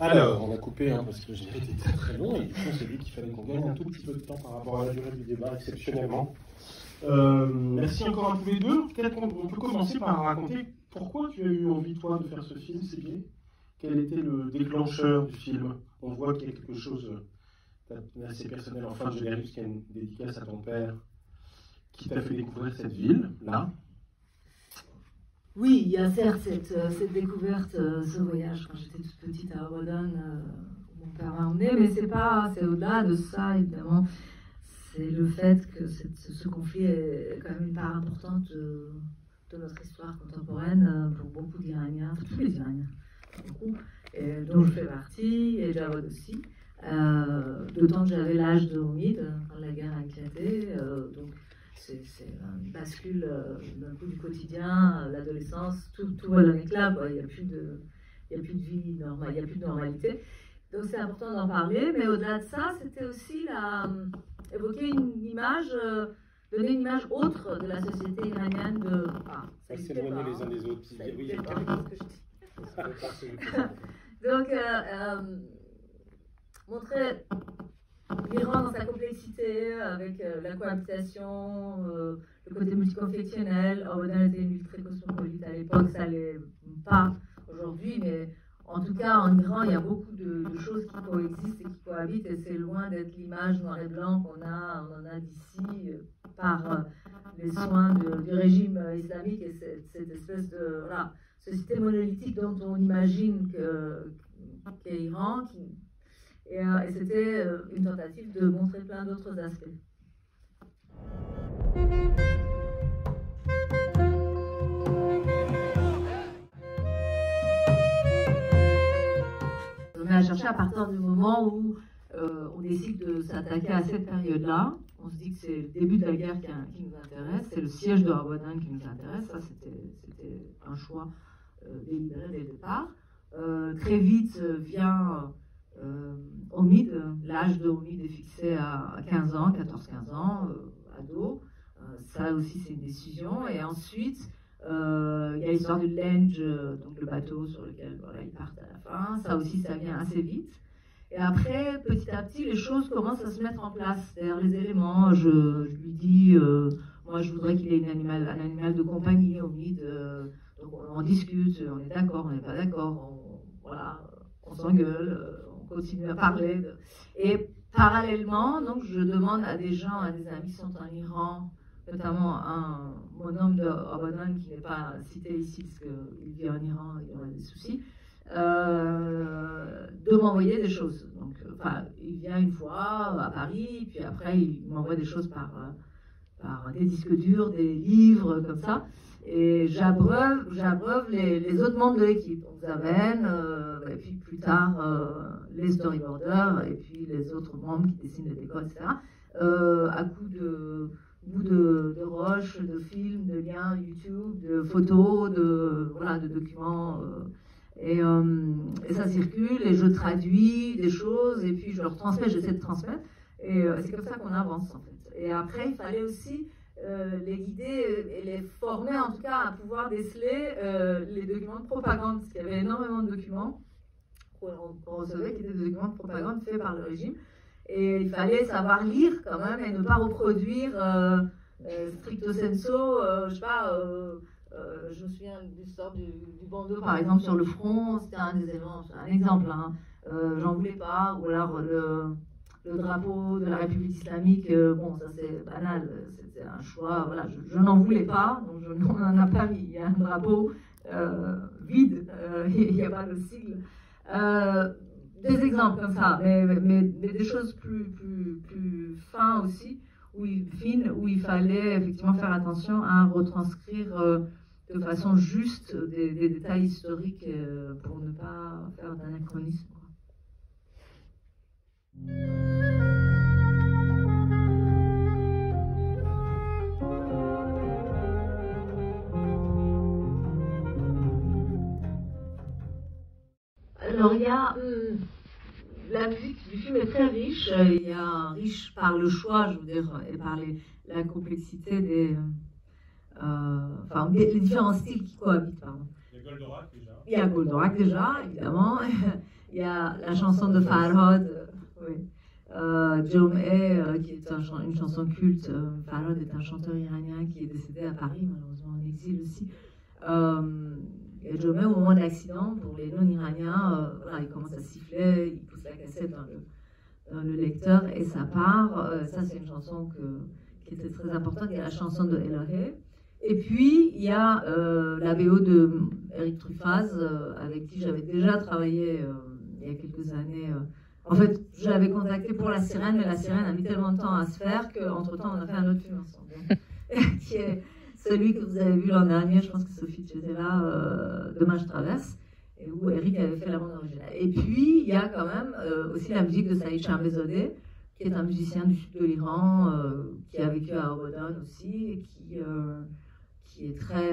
Alors, on a coupé parce que j'ai été très très long et du coup on s'est dit qu'il fallait qu'on gagne un tout petit peu de temps par rapport à la durée du débat exceptionnellement. Merci encore à tous les deux. Peut-être qu'on peut commencer par raconter pourquoi tu as eu envie toi de faire ce film, Sylvie. Quel était le déclencheur du film? On voit qu'il y a quelque chose d'assez personnel. Enfin, je l'ai vu, qu'il y a une dédicace à ton père qui t'a fait découvrir cette ville, là. Oui, il y a certes cette découverte, ce voyage quand j'étais toute petite à Obodon, où mon père m'a emmenée, mais c'est au-delà de ça, évidemment. C'est le fait que ce conflit est quand même une part importante de notre histoire contemporaine pour beaucoup d'Iraniens, enfin tous les Iraniens, beaucoup, et dont je fais partie, et Jawad aussi. D'autant que j'avais l'âge de Omid quand la guerre a éclaté, donc c'est une bascule d'un coup du quotidien, l'adolescence, tout vole en éclat, il n'y a plus de vie normale, il n'y a plus de normalité. Donc c'est important d'en parler, mais au-delà de ça, c'était aussi évoquer une image, donner une image autre de la société iranienne de... s'éloigner les uns des autres. Oui, donc, montrer l'Iran dans sa complexité, avec la cohabitation, le côté multiconfessionnel. Obodon était une ville très cosmopolite à l'époque, ça ne l'est pas aujourd'hui, mais en tout cas en Iran, il y a beaucoup de choses qui coexistent et qui cohabitent, et c'est loin d'être l'image noir et blanc qu'on en a d'ici par les soins du régime islamique et cette espèce de société monolithique dont on imagine qu'est l'Iran. Et c'était une tentative de montrer plein d'autres aspects. On a cherché à partir du moment où on décide de s'attaquer à cette période-là. On se dit que c'est le début de la guerre qui nous intéresse, c'est le siège de Obodon qui nous intéresse. Ça, c'était un choix délibéré dès le départ. Très vite vient Omid. L'âge de Omid est fixé à 15 ans, 14-15 ans, ado. Ça aussi, c'est une décision. Et ensuite, il y a l'histoire du Lange, donc le bateau sur lequel ils partent à la fin. Ça aussi, ça vient assez vite. Et après, petit à petit, les choses commencent à se mettre en place. C'est-à-dire les éléments, je lui dis, moi je voudrais qu'il ait un animal de compagnie, Omid. Donc on discute, on est d'accord, on n'est pas d'accord, on s'engueule, on continue à parler. Et parallèlement, donc, je demande à des gens, à des amis qui sont en Iran, notamment un bonhomme de Obodon qui n'est pas cité ici parce qu'il vit en Iran, il y aurait des soucis, de m'envoyer des choses. Donc, il vient une fois à Paris, puis après il m'envoie des choses par des disques durs, des livres, comme ça. Et j'abreuve les autres membres de l'équipe. Donc Zaven, et puis plus tard les storyboarders, et puis les autres membres qui dessinent les décors, etc. À coup de bouts de roches, de films, de liens YouTube, de photos, de documents. Et ça circule, et je traduis des choses, et puis je leur transmets, j'essaie de transmettre. Et c'est comme ça qu'on avance, en fait. Et après, il fallait aussi les guider et les former, en tout cas, à pouvoir déceler les documents de propagande, parce qu'il y avait énormément de documents qu'on recevait, qui étaient des documents de propagande faits par le régime. Et il fallait savoir lire, quand même, et ne pas reproduire stricto sensu, je sais pas... je me souviens de l'histoire du bandeau, par exemple, sur le front, c'était un des éléments, un exemple, j'en voulais pas, ou alors le drapeau de la République islamique, bon, ça c'est banal, c'était un choix, je n'en voulais pas, donc on n'en a pas mis, il y a un drapeau vide, il n'y a pas le sigle. Des exemples comme ça, mais des choses plus fins aussi, où il fallait effectivement faire attention à retranscrire de façon juste des détails historiques pour ne pas faire d'anachronisme. Alors il y a la musique du film est très riche, il y a riche par le choix, je veux dire, et par la complexité les différents styles qui cohabitent, pardon. Goldorak déjà. Il y a Goldorak déjà, évidemment. Il y a la chanson de Farhad, oui. Jom'eh, qui est une chanson culte. Farhad est un chanteur iranien qui est décédé à Paris, malheureusement en exil aussi. Et Jom'eh, au moment de l'accident, pour les non-iraniens, voilà, il commence à siffler, il pousse la cassette dans le lecteur et ça part. Ça, c'est une chanson qui était très importante. Il y a la chanson de Elohé. Et puis, il y a la BO de Eric Truffaz, avec qui j'avais déjà travaillé il y a quelques années. En fait, je l'avais contacté pour La Sirène, mais La Sirène a mis tellement de temps à se faire qu'entre-temps, on a fait un autre film ensemble. Qui est celui que vous avez vu l'an dernier, je pense que Sophie, tu étais là, Demain je traverse, et où Eric avait fait la bande originale. Et puis, il y a quand même aussi la musique de Saïd Chambezodeh, qui est un musicien du sud de l'Iran, qui a vécu à Obodon aussi, et qui est très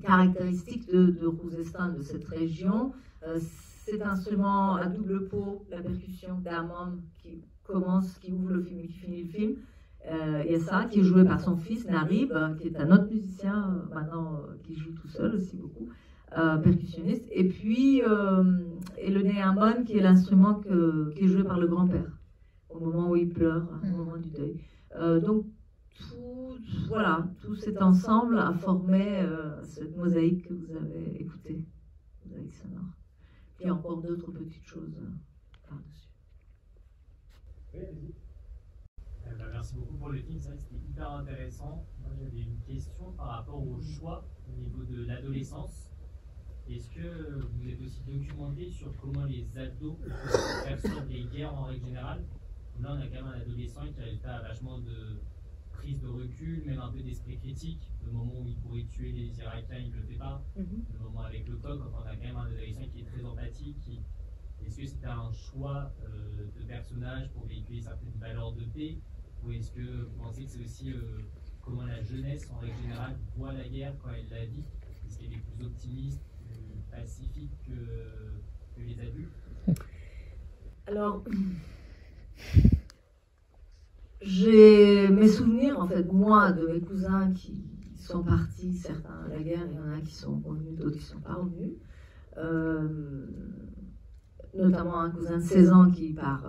caractéristique de Khouzestan, de cette région. Cet instrument à double pot, la percussion d'Amam, qui ouvre le film et qui finit le film. Il y a ça, qui est joué par son fils, Narib, qui est un autre musicien, maintenant, qui joue tout seul aussi beaucoup, percussionniste. Et puis, et le néambon, qui est l'instrument qui est joué par le grand-père, au moment où il pleure, au moment du deuil. Donc, tout cet ensemble a formé cette mosaïque que vous avez écoutée, mosaïque sonore. Puis encore d'autres petites choses par-dessus. Oui, merci beaucoup pour le film, c'est vrai que c'était hyper intéressant. Moi, j'avais une question par rapport au choix au niveau de l'adolescence. Est-ce que vous êtes aussi documenté sur comment les ados perçoivent les guerres en règle générale? Là, on a quand même un adolescent qui a fait vachement de prise de recul, même un peu d'esprit critique. Le moment où il pourrait tuer les Irakiens, il ne le fait pas. Le moment avec le coq, on a quand même un adolescent qui est très empathique. Est-ce que c'était un choix de personnage pour véhiculer certaines valeurs de paix? Ou est-ce que vous pensez que c'est aussi comment la jeunesse, en règle générale, voit la guerre quand elle la vit? Est-ce qu'elle est plus optimiste, plus pacifique que les adultes? Alors, j'ai mes souvenirs, en fait, moi, de mes cousins qui sont partis, certains à la guerre, il y en a qui sont revenus, d'autres qui ne sont pas revenus. Notamment un cousin de 16 ans qui, par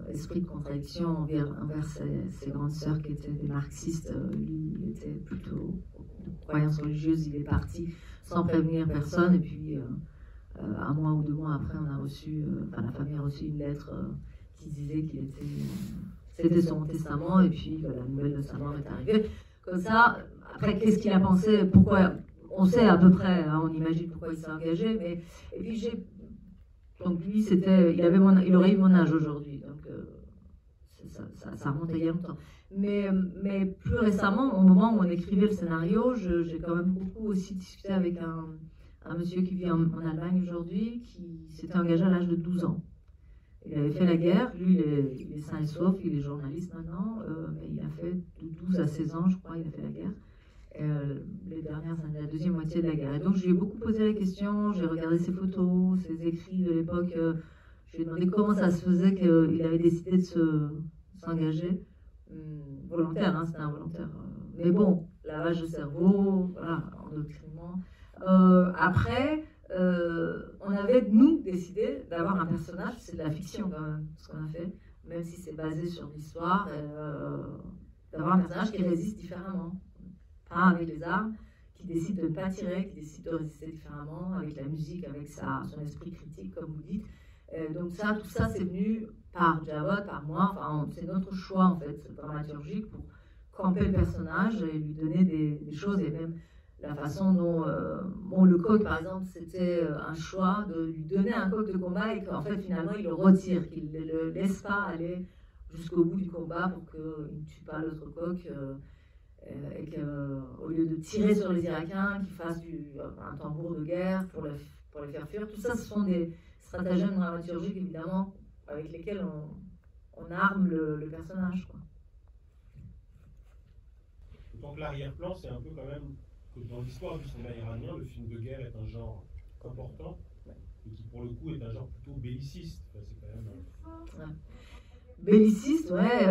esprit de contradiction envers ses grandes sœurs qui étaient des marxistes, lui, il était plutôt de croyance religieuse, il est parti sans prévenir personne, et puis un mois ou 2 mois après, on a reçu, la famille a reçu une lettre qui disait qu'il était, c'était son testament, et puis la nouvelle de sa mort est arrivée. Comme ça, après, qu'est-ce qu'il a pensé, pourquoi, on sait à peu près, hein, on imagine pourquoi il s'est engagé, mais, et puis donc lui, il aurait eu mon âge aujourd'hui, donc ça remonte à il y a longtemps. Mais plus récemment, au moment où on écrivait le scénario, j'ai quand même beaucoup aussi discuté avec un monsieur qui vit en Allemagne aujourd'hui, qui s'était engagé à l'âge de 12 ans. Il avait fait la guerre, lui il est sain et sauf, il est journaliste maintenant, mais il a fait de 12 à 16 ans, je crois, il a fait la guerre. Les dernières années, la deuxième moitié de la guerre. Et donc je lui ai beaucoup posé la question, j'ai regardé ses photos, ses écrits de l'époque, je lui ai demandé comment ça se faisait qu'il avait décidé de s'engager. Volontaire, hein, c'était involontaire. Mais bon, lavage de cerveau, voilà, endoctrinement. Après, on avait, nous, décidé d'avoir un personnage, c'est de la fiction quand même, ce qu'on a fait, même si c'est basé sur l'histoire, d'avoir un personnage qui résiste différemment. Pas avec les armes, qui décide de ne pas tirer, qui décide de résister différemment, avec la musique, avec son esprit critique, comme vous dites. Donc ça, tout ça, c'est venu par Jawad, par moi, enfin, c'est notre choix, en fait, dramaturgique, pour camper le personnage et lui donner des choses, et même la façon dont le coq, par exemple, c'était un choix de lui donner un coq de combat et qu'en fait, finalement, il le retire, qu'il ne le laisse pas aller jusqu'au bout du combat pour qu'il ne tue pas l'autre coq. Et qu'au lieu de tirer sur les Irakiens, qu'ils fassent un tambour de guerre pour les faire fuir. Tout ça, ce sont des stratagèmes dramaturgiques, évidemment, avec lesquels on arme le personnage, quoi. Donc l'arrière-plan, c'est un peu quand même que dans l'histoire du cinéma iranien, le film de guerre est un genre important, et qui pour le coup est un genre plutôt belliciste. Enfin, c'est quand même... Ouais. Belliciste, ouais,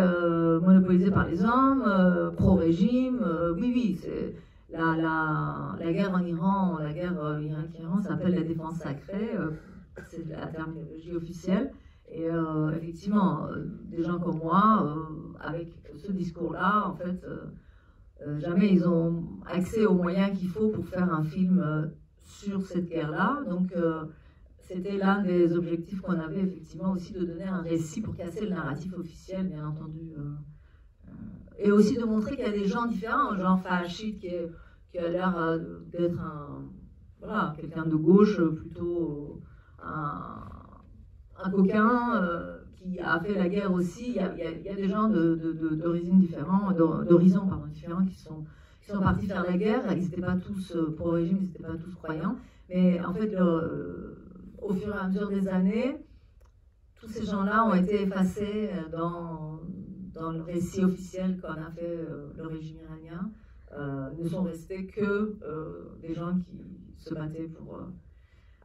monopolisé par les hommes, pro-régime, oui, la guerre en Iran, la guerre Irak-Iran s'appelle la défense sacrée, c'est la terminologie officielle. Et effectivement, des gens comme moi, avec ce discours-là, en fait, jamais ils ont accès aux moyens qu'il faut pour faire un film sur cette guerre-là. Donc, c'était l'un des objectifs qu'on avait, effectivement, aussi de donner un récit pour casser le narratif officiel, bien entendu. Et aussi de montrer qu'il y a des gens différents, genre Fahashid qui a l'air d'être voilà, quelqu'un de gauche, plutôt un coquin qui a fait la guerre aussi. Il y a des gens d'horizons différents, différents qui sont partis faire la guerre. Ils n'étaient pas tous pro régime, ils n'étaient pas tous croyants. Mais en fait, au fur et à mesure des années, tous ces gens-là ont été effacés dans le récit officiel qu'en a fait le régime iranien. Ne sont restés que des gens qui se battaient pour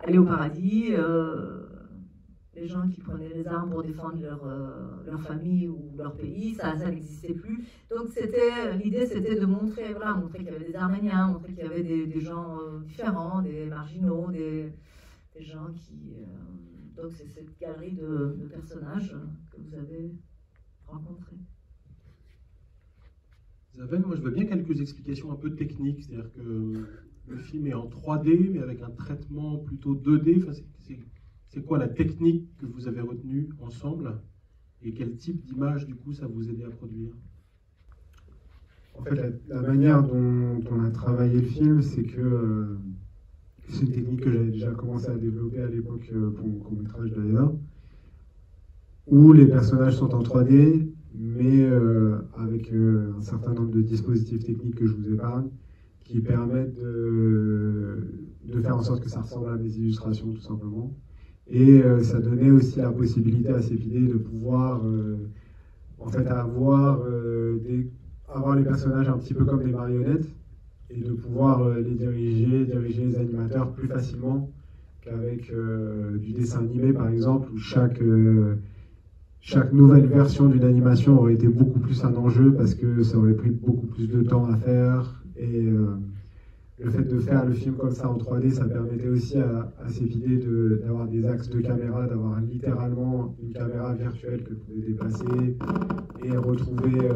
aller au paradis, les gens qui prenaient les armes pour défendre leur famille ou leur pays, ça n'existait plus. Donc l'idée c'était de montrer, voilà, montrer qu'il y avait des Arméniens, montrer qu'il y avait des gens différents, des marginaux, des gens qui... donc c'est cette galerie de personnages que vous avez rencontrés. Isabelle, moi je veux bien quelques explications un peu techniques, c'est-à-dire que le film est en 3D, mais avec un traitement plutôt 2D. Enfin, c'est quoi la technique que vous avez retenue ensemble et quel type d'image du coup ça vous aidait à produire? En fait, la manière dont on a travaillé le film, c'est que c'est une technique que j'avais déjà commencé à développer à l'époque pour mon court-métrage d'ailleurs, où les personnages sont en 3D, mais avec un certain nombre de dispositifs techniques que je vous épargne, qui permettent de faire en sorte que ça ressemble à mes illustrations, tout simplement. Et ça donnait aussi la possibilité à ces vidéos de pouvoir en fait avoir les personnages un petit peu comme des marionnettes et de pouvoir les diriger les animateurs plus facilement qu'avec du dessin animé par exemple, où chaque nouvelle version d'une animation aurait été beaucoup plus un enjeu parce que ça aurait pris beaucoup plus de temps à faire. Et le fait de faire le film comme ça en 3D, ça permettait aussi à ces vidéos d'avoir des axes de caméra, d'avoir littéralement une caméra virtuelle que vous pouvez déplacer et retrouver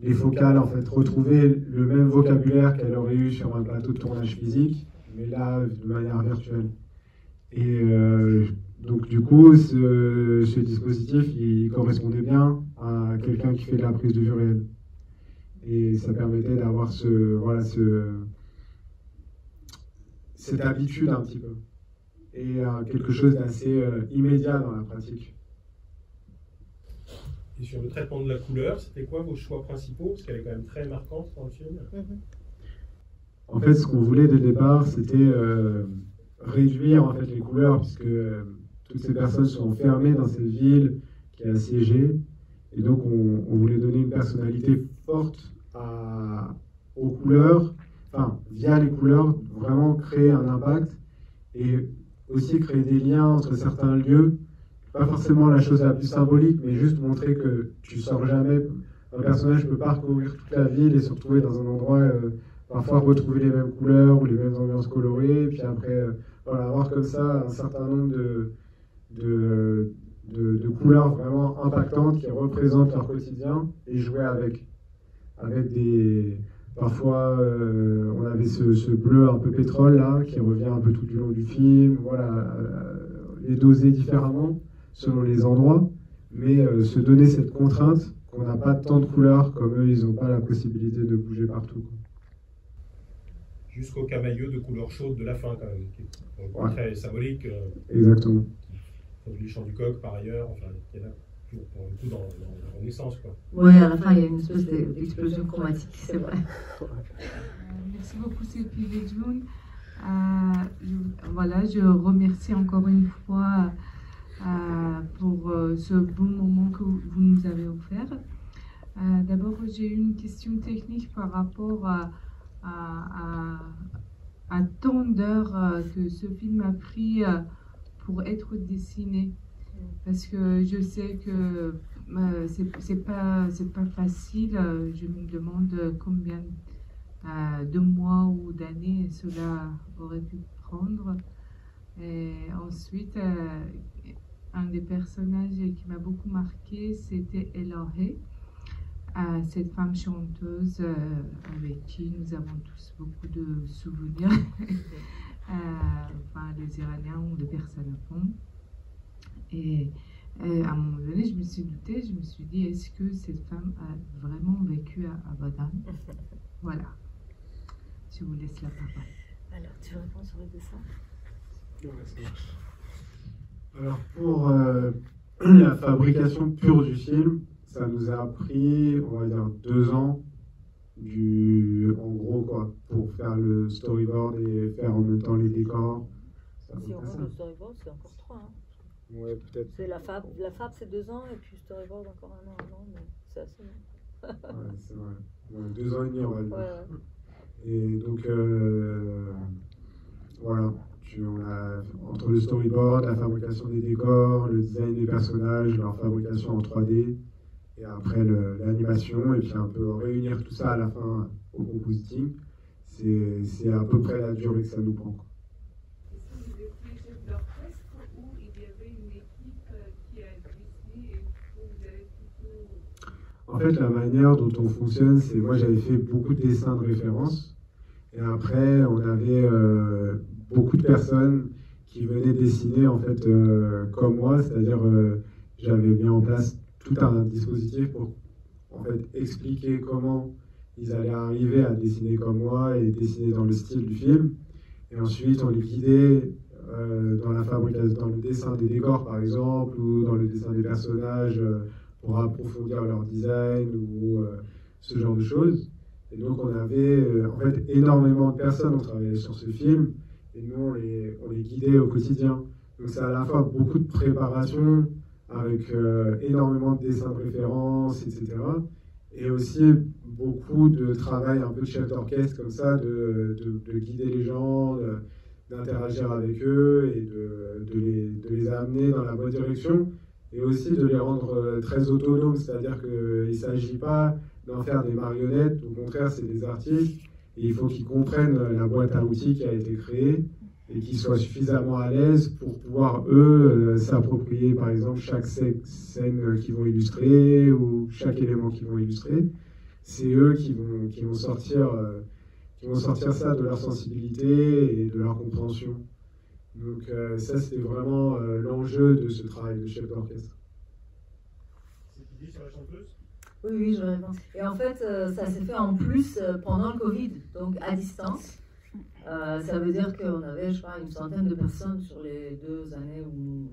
les focales, en fait, retrouver le même vocabulaire qu'elle aurait eu sur un plateau de tournage physique, mais là, de manière virtuelle. Et donc, du coup, ce dispositif, il correspondait bien à quelqu'un qui fait de la prise de vue réelle. Et ça permettait d'avoir cette habitude un petit peu. Et quelque chose d'assez immédiat dans la pratique. Et sur le traitement de la couleur, c'était quoi vos choix principaux? Parce qu'elle est quand même très marquante dans le film. En fait, ce qu'on voulait dès le départ, c'était réduire en fait, les couleurs, puisque toutes ces personnes sont enfermées dans cette ville qui est assiégée. Et donc, on voulait donner une personnalité forte aux couleurs, enfin, via les couleurs, vraiment créer un impact et aussi créer des liens entre certains lieux. Pas forcément la chose la plus symbolique, mais juste montrer que tu sors jamais. Un personnage peut parcourir toute la ville et se retrouver dans un endroit, parfois retrouver les mêmes couleurs ou les mêmes ambiances colorées, et puis après, voilà, avoir comme ça un certain nombre de couleurs vraiment impactantes qui représentent leur quotidien et jouer avec des... Parfois, on avait ce bleu un peu pétrole là, qui revient un peu tout du long du film, voilà, les doser différemment selon les endroits, mais se donner cette contrainte qu'on n'a pas tant de couleurs, comme eux, ils n'ont pas la possibilité de bouger partout. Jusqu'au camailleux de couleur chaude de la fin, quand même, qui est très symbolique. Exactement. Les chants du coq, par ailleurs, enfin, il y en a toujours pour le coup dans la Renaissance, quoi. Oui, à la fin, il y a une espèce d'explosion chromatique, c'est vrai. Merci beaucoup, Sylvie Vedjoun. Voilà, je remercie encore une fois pour ce bon moment que vous nous avez offert. D'abord, j'ai une question technique par rapport à tant d'heures que ce film a pris pour être dessiné. Parce que je sais que c'est pas facile. Je me demande combien de mois ou d'années cela aurait pu prendre. Et ensuite, un des personnages qui m'a beaucoup marqué, c'était Eloré, cette femme chanteuse avec qui nous avons tous beaucoup de souvenirs, enfin les Iraniens ou les personnes au fond. Et à un moment donné, je me suis doutée, je me suis dit, est-ce que cette femme a vraiment vécu à Abadan? Voilà. Je vous laisse la parole. Alors, tu réponds sur le dessin? Ouais, ça marche. Alors pour la fabrication pure du film, ça nous a pris, on va dire, 2 ans, en gros quoi, pour faire le storyboard et faire en même temps les décors. Si on monte le storyboard, c'est encore 3. Hein. Ouais, peut-être. C'est la fab c'est 2 ans et puis le storyboard encore 1 an avant, mais c'est assez long. Ouais, c'est vrai. Ouais, 2 ans et demi, on va dire. Ouais. Et donc, voilà. Entre le storyboard, la fabrication des décors, le design des personnages, leur fabrication en 3D, et après l'animation, et puis un peu réunir tout ça à la fin au compositing, c'est à peu près la durée que ça nous prend. Est-ce que vous étiez chef d'orchestre ou il y avait une équipe qui a dessiné et vous avez plutôt... En fait, la manière dont on fonctionne, c'est moi j'avais fait beaucoup de dessins de référence, et après on avait beaucoup de personnes qui venaient dessiner en fait comme moi, c'est-à-dire j'avais mis en place tout un dispositif pour en fait expliquer comment ils allaient arriver à dessiner comme moi et dessiner dans le style du film. Et ensuite on les guidait dans la fabrication, dans le dessin des décors par exemple, ou dans le dessin des personnages pour approfondir leur design ou ce genre de choses. Et donc on avait en fait énormément de personnes ont travaillé sur ce film. Et nous, on les guidait au quotidien. Donc c'est à la fois beaucoup de préparation, avec énormément de dessins de référence, etc. Et aussi beaucoup de travail un peu de chef d'orchestre, comme ça, de guider les gens, d'interagir avec eux et de les amener dans la bonne direction. Et aussi de les rendre très autonomes, c'est-à-dire qu'il ne s'agit pas d'en faire des marionnettes, au contraire, c'est des artistes. Et il faut qu'ils comprennent la boîte à outils qui a été créée et qu'ils soient suffisamment à l'aise pour pouvoir, eux, s'approprier, par exemple, chaque scène qu'ils vont illustrer ou chaque élément qu'ils vont illustrer. C'est eux qui vont sortir ça de leur sensibilité et de leur compréhension. Donc ça, c'était vraiment l'enjeu de ce travail de chef d'orchestre. C'est dit sur la chanteuse? Oui, je réponds. Et en fait, ça s'est fait en plus pendant le Covid, donc à distance. Ça veut dire qu'on avait, je crois, une centaine de personnes sur les 2 années ou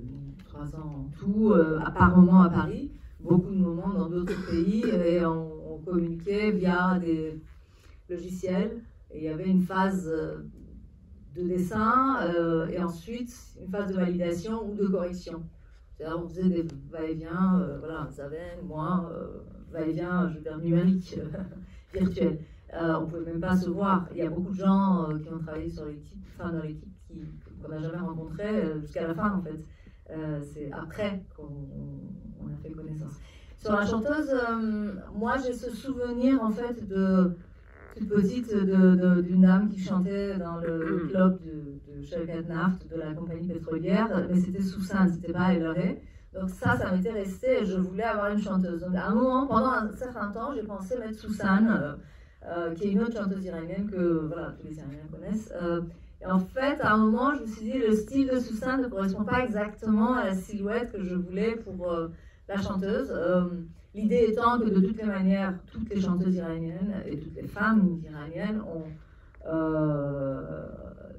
3 ans en tout, par moment à Paris, beaucoup de moments dans d'autres pays, et on communiquait via des logiciels. Et il y avait une phase de dessin et ensuite une phase de validation ou de correction. C'est-à-dire on faisait des va-et-vient, voilà, Zaven, moi, va-et-vient, je veux dire, numérique, virtuel. On ne pouvait même pas se voir. Il y a beaucoup de gens qui ont travaillé sur l'équipe, enfin dans l'équipe qu'on n'a jamais rencontré jusqu'à la fin en fait. C'est après qu'on a fait connaissance. Sur la chanteuse, moi j'ai ce souvenir en fait de toute petite d'une dame qui chantait dans le club de Shavkat Naft de la compagnie pétrolière, mais c'était Soussan, c'était pas Eloré. Donc ça m'était resté et je voulais avoir une chanteuse. Donc à un moment, pendant un certain temps, j'ai pensé mettre Soussan, qui est une autre chanteuse iranienne que voilà, tous les Iraniens connaissent. Et en fait, à un moment, je me suis dit, le style de Soussan ne correspond pas exactement à la silhouette que je voulais pour la chanteuse. L'idée étant que de toutes les manières, toutes les chanteuses iraniennes et toutes les femmes iraniennes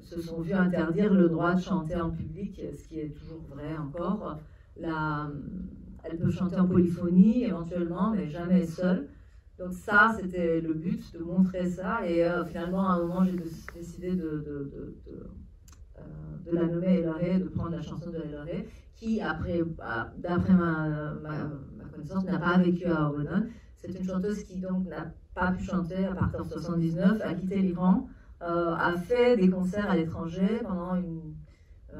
se sont vues interdire le droit de chanter en public, ce qui est toujours vrai encore. Elles peuvent chanter en polyphonie éventuellement, mais jamais seules. Donc ça, c'était le but, de montrer ça. Et finalement, à un moment, j'ai décidé de la nommer Eloré, de prendre la chanson de Eloré, qui, d'après ma connaissance, n'a pas vécu à Abadan. C'est une chanteuse qui donc n'a pas pu chanter à partir de 1979, a quitté l'Iran, a fait des concerts à l'étranger pendant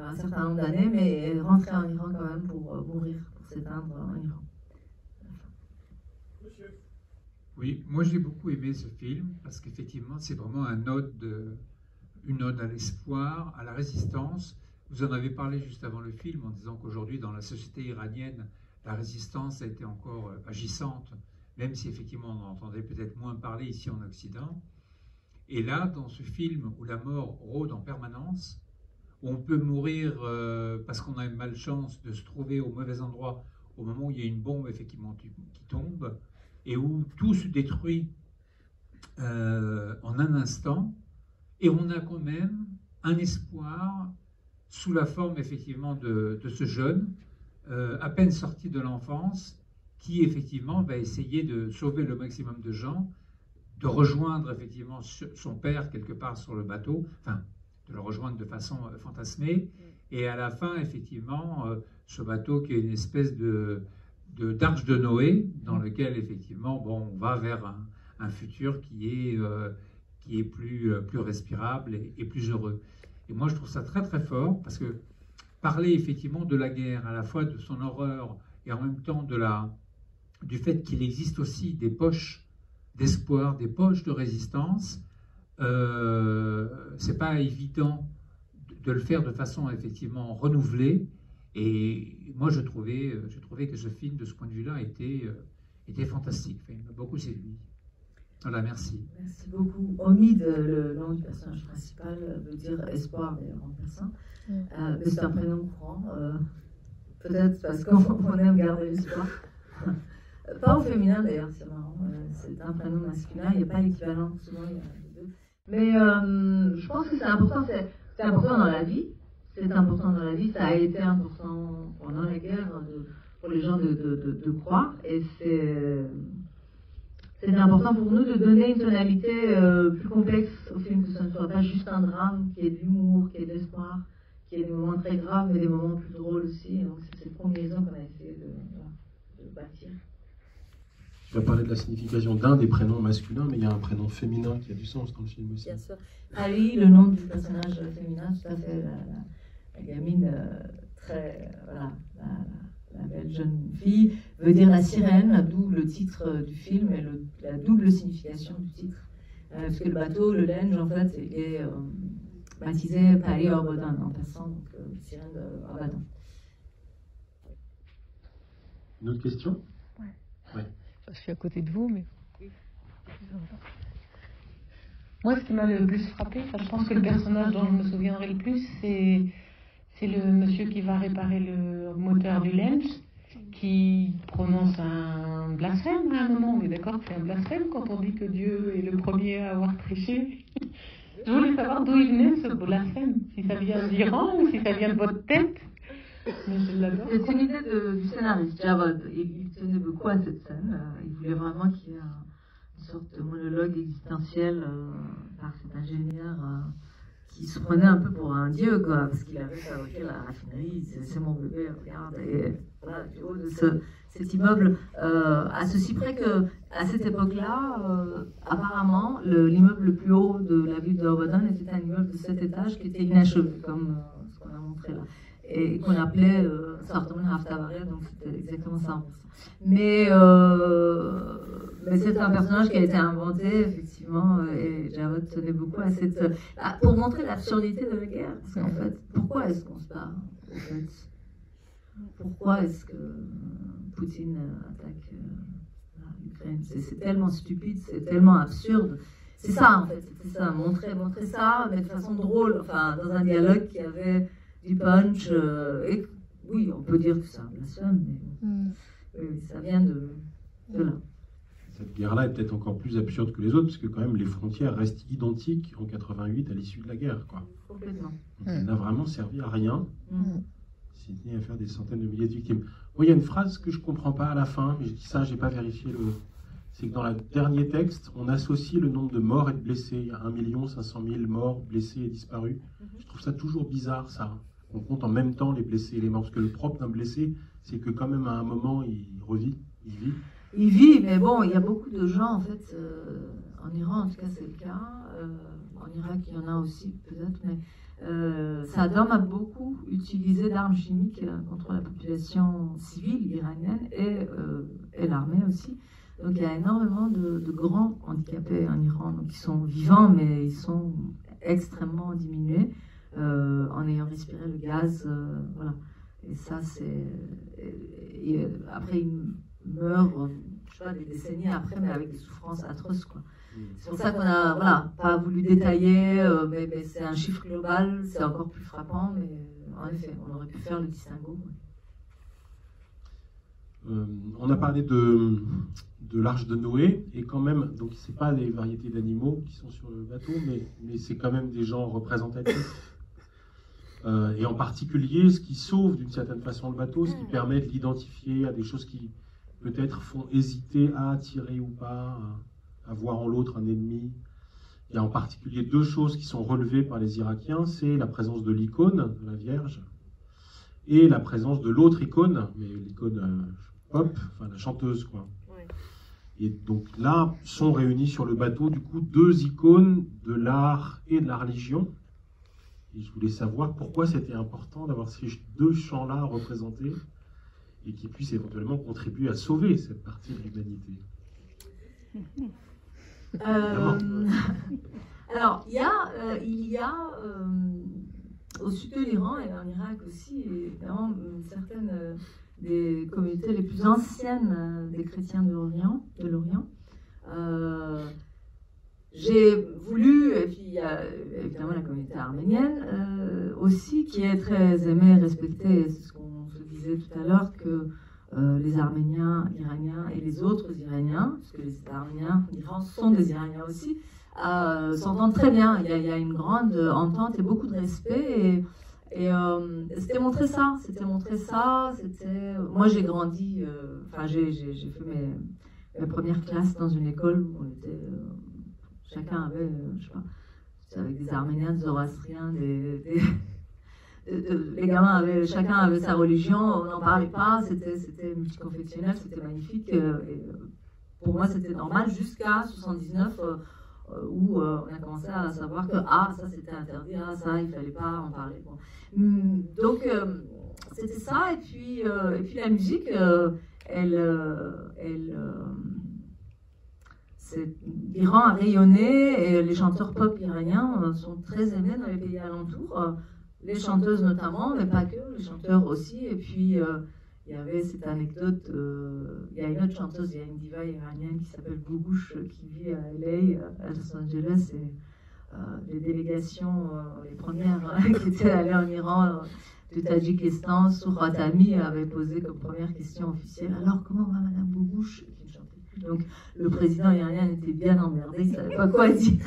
un certain nombre d'années, mais est rentrée en Iran quand même pour mourir, pour s'éteindre en Iran. Oui, moi j'ai beaucoup aimé ce film parce qu'effectivement c'est vraiment une ode à l'espoir, à la résistance. Vous en avez parlé juste avant le film en disant qu'aujourd'hui dans la société iranienne, la résistance a été encore agissante, même si effectivement on en entendait peut-être moins parler ici en Occident. Et là, dans ce film où la mort rôde en permanence, où on peut mourir parce qu'on a une malchance de se trouver au mauvais endroit au moment où il y a une bombe effectivement qui tombe, et où tout se détruit en un instant, et on a quand même un espoir sous la forme effectivement de ce jeune, à peine sorti de l'enfance, qui effectivement va essayer de sauver le maximum de gens, de rejoindre effectivement son père quelque part sur le bateau, enfin de le rejoindre de façon fantasmée, et à la fin effectivement ce bateau qui est une espèce d'arche de Noé, dans lequel effectivement bon, on va vers un futur qui est plus respirable et plus heureux. Et moi je trouve ça très très fort, parce que parler effectivement de la guerre, à la fois de son horreur et en même temps du fait qu'il existe aussi des poches d'espoir, des poches de résistance, c'est pas évident de le faire de façon effectivement renouvelée. Et moi, je trouvais que ce film, de ce point de vue-là, était fantastique. Enfin, il m'a beaucoup séduit. Voilà, merci. Merci beaucoup. Omid, le nom du personnage principal, veut dire espoir, d'ailleurs, en passant. Mais c'est un prénom courant. Peut-être parce qu'on aime garder l'espoir. Pas au féminin, d'ailleurs, c'est marrant. C'est un prénom masculin. Il n'y a pas l'équivalent, souvent, il y a les deux. Mais je pense que c'est important. C'est important dans la vie. C'est important dans la vie, ça a été important pendant la guerre pour les gens de croire, et c'est important pour nous de donner une tonalité plus complexe au film, que ce ne soit pas juste un drame, qu'il y ait de l'humour, qu'il y ait de l'espoir, qu'il y ait des moments très graves, mais des moments plus drôles aussi. Donc c'est cette combinaison qu'on a essayé de bâtir. Tu vas parler de la signification d'un des prénoms masculins, mais il y a un prénom féminin qui a du sens dans le film aussi. Bien sûr. Ali, le nom du personnage féminin, tout à fait, la gamine très, voilà, la belle jeune fille, veut dire la sirène, d'où le titre du film et la double signification du titre. Parce que le bateau, le Lenge, en fait, il est baptisé Pali Orbodan, en passant, donc sirène d'Orbodan. Une autre question? Ouais. Je suis à côté de vous, mais... Moi, ce qui m'a le plus frappé, je pense que le personnage dont je me souviendrai le plus, c'est le monsieur qui va réparer le moteur du Lenge, qui prononce un blasphème à un moment. On est d'accord que c'est un blasphème quand on dit que Dieu est le premier à avoir triché. Je voulais savoir d'où il venait ce blasphème, si ça vient d'Iran ou si ça vient de votre tête. Mais je l'adore. C'est une idée du scénariste Javad. Il tenait beaucoup à cette scène. Il voulait vraiment qu'il y ait une sorte de monologue existentiel par cet ingénieur qui se prenait un peu pour un dieu, quoi, parce qu'il avait fabriqué la raffinerie. C'est mon bébé, regarde. Et voilà, du haut de cet immeuble, à ceci près que à cette époque-là, apparemment, l'immeuble le plus haut de la ville de Orbodan était un immeuble de 7 étages qui était inachevé, comme ce qu'on a montré là, et qu'on appelait Sartomen Haftavaré, donc c'était exactement ça. Mais c'est un personnage qui a été inventé, effectivement, et Javad tenait beaucoup à cette... pour montrer l'absurdité de la guerre, parce qu'en fait, pourquoi est-ce qu'on se bat, en fait? Pourquoi est-ce que Poutine attaque l'Ukraine? C'est tellement stupide, c'est tellement absurde. C'est ça, en fait, c'était ça, montrer ça, mais de façon drôle, enfin, dans un dialogue qui avait du punch, et oui, on peut dire que c'est un blasphème, mais oui, ça vient de là. Cette guerre-là est peut-être encore plus absurde que les autres, parce que quand même les frontières restent identiques en 88 à l'issue de la guerre, quoi. Complètement. Donc, elle n'a vraiment servi à rien, si ce n'est à faire des centaines de milliers de victimes. Moi, il y a une phrase que je ne comprends pas à la fin, mais je dis ça, je n'ai pas vérifié c'est que dans le dernier texte, on associe le nombre de morts et de blessés. Il y a 1 500 000 morts, blessés et disparus. Je trouve ça toujours bizarre, ça. On compte en même temps les blessés et les morts. Parce que le propre d'un blessé, c'est que quand même à un moment, il revit, il vit. Il vit, mais bon, il y a beaucoup de gens, en fait, en Iran, en tout cas, c'est le cas. En Irak, il y en a aussi, peut-être, mais Saddam a beaucoup utilisé d'armes chimiques contre la population civile iranienne et l'armée aussi. Donc il y a énormément de grands handicapés en Iran, donc ils sont vivants, mais ils sont extrêmement diminués en ayant respiré le gaz. Voilà. Et ça, c'est. Après, ils meurent, je sais pas, des décennies après, mais avec des souffrances atroces, quoi. C'est pour ça qu'on a, voilà, pas voulu détailler, mais c'est un chiffre global, c'est encore plus frappant, mais en effet, on aurait pu faire le distinguo. On a parlé de l'Arche de Noé, et quand même, donc c'est pas des variétés d'animaux qui sont sur le bateau, mais c'est quand même des gens représentatifs. Et en particulier, ce qui sauve d'une certaine façon le bateau, ce qui permet de l'identifier à des choses qui peut-être font hésiter à tirer ou pas, à voir en l'autre un ennemi. Il y a en particulier deux choses qui sont relevées par les Irakiens, c'est la présence de l'icône de la Vierge et la présence de l'autre icône, mais l'icône pop, enfin la chanteuse, quoi. Ouais. Et donc là sont réunis sur le bateau du coup deux icônes de l'art et de la religion. Et je voulais savoir pourquoi c'était important d'avoir ces deux champs-là représentés et qui puissent éventuellement contribuer à sauver cette partie de l'humanité. Alors, il y a au sud de l'Iran et en Irak aussi, évidemment, certaines des communautés les plus anciennes des chrétiens de l'Orient. J'ai voulu, et puis il y a évidemment la communauté arménienne aussi, qui est très aimée et respectée. C'est ce qu'on se disait tout à l'heure, que les Arméniens, Iraniens et les autres Iraniens, parce que les Arméniens d'Iran sont des Iraniens aussi, s'entendent très bien. Il y a une grande entente et beaucoup de respect. Et c'était montrer ça. Moi, j'ai grandi, j'ai fait mes premières classes dans une école où on était... chacun avait, je sais pas, avec des Arméniens, des Zoroastriens, les gamins chacun avait sa religion, on n'en parlait pas, c'était multiconfessionnel, c'était magnifique. Et pour moi, c'était normal jusqu'à 79, où on a commencé à savoir que ça c'était interdit, ça il fallait pas en parler. Bon. Donc c'était ça, et puis la musique, l'Iran a rayonné et les chanteurs pop iraniens sont très aimés dans les pays alentours, les chanteuses notamment, mais pas que, les chanteurs aussi. Et puis il y avait cette anecdote, il y a une autre chanteuse, il y a une diva iranienne qui s'appelle Gougouche, qui vit à LA, à Los Angeles, et les délégations, les premières qui étaient allées en Iran, du Tadjikistan, Suratami avait posé comme première question officielle: alors comment va Madame Gougouche? Donc le président iranien était bien emmerdé, il ne savait pas quoi dire.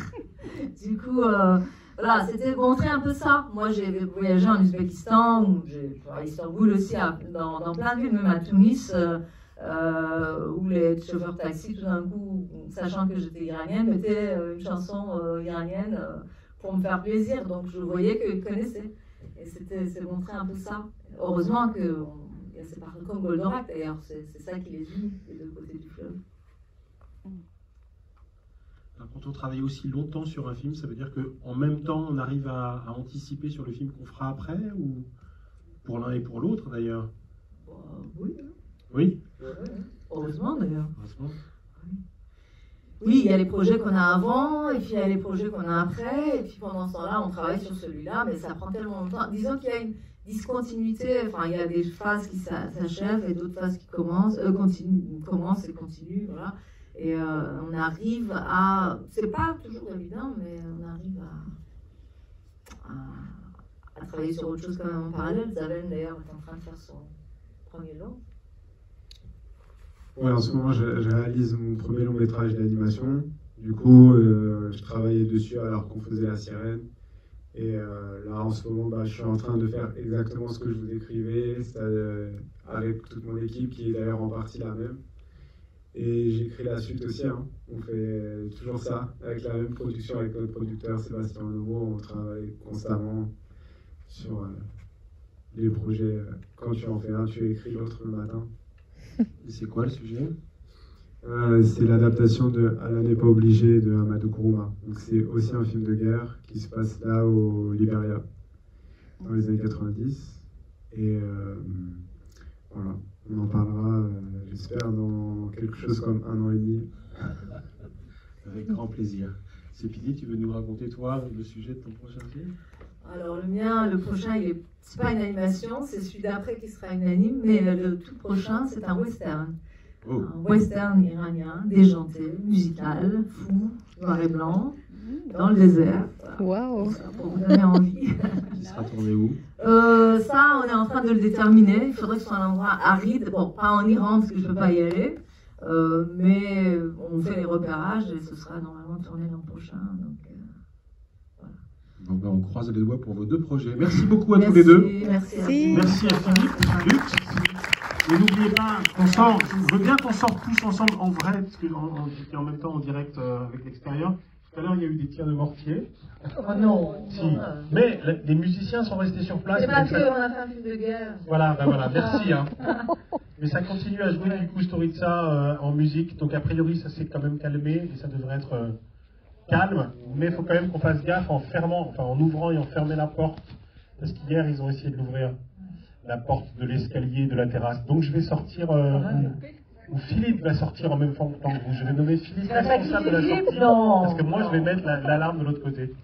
Du coup, voilà, c'était montrer un peu ça. Moi, j'ai voyagé en Ouzbékistan, à Istanbul aussi, dans plein de villes, même à Tunis, où les chauffeurs de taxi, tout d'un coup, sachant que j'étais iranienne, mettaient une chanson iranienne pour me faire plaisir. Donc je voyais qu'ils connaissaient. Et c'est montrer un peu ça. Heureusement qu'il y a ces parties comme Goldorak, d'ailleurs, c'est ça qui les unit, les deux côtés du fleuve. Quand on travaille aussi longtemps sur un film, ça veut dire qu'en même temps, on arrive à anticiper sur le film qu'on fera après, ou pour l'un et pour l'autre d'ailleurs? Oui. Oui. Heureusement d'ailleurs. Oui, il y a les projets qu'on a avant, et puis il y a les projets qu'on a après, et puis pendant ce temps-là, on travaille sur celui-là, mais ça prend tellement longtemps. Disons qu'il y a une discontinuité, enfin il y a des phases qui s'achèvent et d'autres phases qui commencent et continuent, voilà. Et on arrive à... C'est pas toujours évident, mais on arrive à travailler sur autre chose quand même en parallèle. Zaven, d'ailleurs, est en train de faire son premier long. Ouais, en ce moment, je réalise mon premier long métrage d'animation. Du coup, je travaillais dessus alors qu'on faisait La Sirène. Et là, en ce moment, je suis en train de faire exactement ce que je vous décrivais, avec toute mon équipe qui est d'ailleurs en partie la même. Et j'écris la suite aussi, hein. On fait toujours ça, avec la même production, avec notre producteur Sébastien Lebeau. On travaille constamment sur les projets. Quand tu en fais un, tu écris l'autre le matin. Et c'est quoi le sujet? C'est l'adaptation de Allah n'est pas obligé de Amadou Kourouma. Donc c'est aussi un film de guerre qui se passe là au Libéria, dans les années 90. Et voilà. On en parlera, j'espère, dans quelque chose comme 1 an et demi. Avec grand plaisir. Sépidie, tu veux nous raconter, toi, le sujet de ton prochain film? Alors le mien, le prochain, c'est pas une animation, c'est celui d'après qui sera une anime, mais le tout prochain, c'est un western. Oh. Un western iranien, déjanté, musical, fou, noir et blanc, dans le désert. Voilà. Waouh! Pour vous donner envie. Il sera tourné où? Ça, on est en train de le déterminer. Il faudrait que ce soit un endroit aride. Bon, pas en Iran, parce que je ne peux pas y aller. Mais on fait les repérages et ce sera normalement tourné l'an prochain. Donc, voilà. Bon, ben, on croise les doigts pour vos 2 projets. Merci beaucoup à tous les deux. Merci à Si. vous. Merci à Philippe, à Luc. Et n'oubliez pas qu'on sort, je veux bien qu'on sorte tous ensemble en vrai, parce qu'on était en même temps en direct avec l'extérieur. Tout à l'heure, il y a eu des tirs de mortier. Oh non! Si. Mais les musiciens sont restés sur place. C'est parce qu'on a fait un film de guerre. Voilà, ben voilà, merci. Hein. Mais ça continue à jouer du coup Storytsa en musique, donc a priori ça s'est quand même calmé et ça devrait être calme, mais il faut quand même qu'on fasse gaffe en fermant, enfin en ouvrant et en fermant la porte, parce qu'hier ils ont essayé de l'ouvrir, la porte de l'escalier de la terrasse. Donc je vais sortir, ou Philippe va sortir en même temps que vous. Je vais nommer Philippe responsable de la sortie, parce que moi je vais mettre l'alarme de l'autre côté.